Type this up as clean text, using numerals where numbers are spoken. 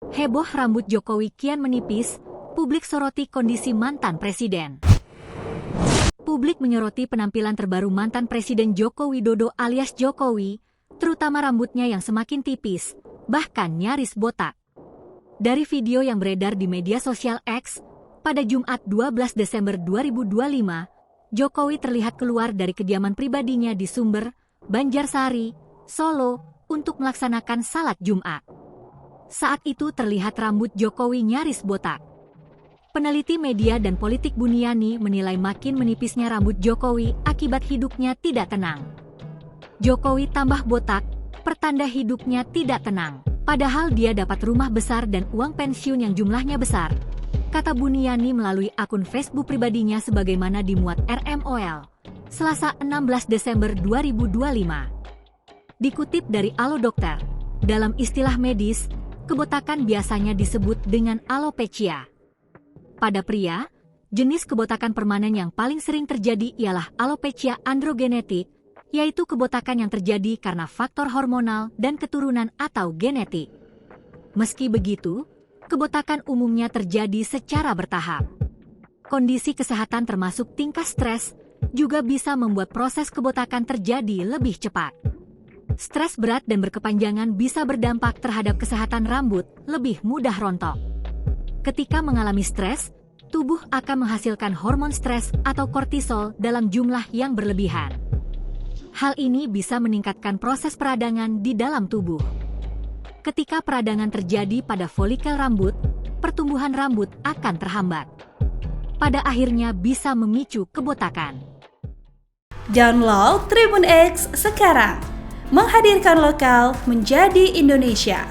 Heboh rambut Jokowi kian menipis, publik soroti kondisi mantan presiden. Publik menyoroti penampilan terbaru mantan Presiden Joko Widodo alias Jokowi, terutama rambutnya yang semakin tipis, bahkan nyaris botak. Dari video yang beredar di media sosial X, pada Jumat 12 Desember 2025, Jokowi terlihat keluar dari kediaman pribadinya di Sumber, Banjarsari, Solo, untuk melaksanakan salat Jumat. Saat itu terlihat rambut Jokowi nyaris botak. Peneliti media dan politik Buniani menilai makin menipisnya rambut Jokowi akibat hidupnya tidak tenang. Jokowi tambah botak, pertanda hidupnya tidak tenang. Padahal dia dapat rumah besar dan uang pensiun yang jumlahnya besar, kata Buniani melalui akun Facebook pribadinya sebagaimana dimuat RMOL, Selasa 16 Desember 2025. Dikutip dari Alo Dokter, dalam istilah medis, kebotakan biasanya disebut dengan alopecia. Pada pria, jenis kebotakan permanen yang paling sering terjadi ialah alopecia androgenetik, yaitu kebotakan yang terjadi karena faktor hormonal dan keturunan atau genetik. Meski begitu, kebotakan umumnya terjadi secara bertahap. Kondisi kesehatan termasuk tingkat stres juga bisa membuat proses kebotakan terjadi lebih cepat. Stres berat dan berkepanjangan bisa berdampak terhadap kesehatan rambut, lebih mudah rontok. Ketika mengalami stres, tubuh akan menghasilkan hormon stres atau kortisol dalam jumlah yang berlebihan. Hal ini bisa meningkatkan proses peradangan di dalam tubuh. Ketika peradangan terjadi pada folikel rambut, pertumbuhan rambut akan terhambat. Pada akhirnya bisa memicu kebotakan. Download Tribun X sekarang, menghadirkan lokal menjadi Indonesia.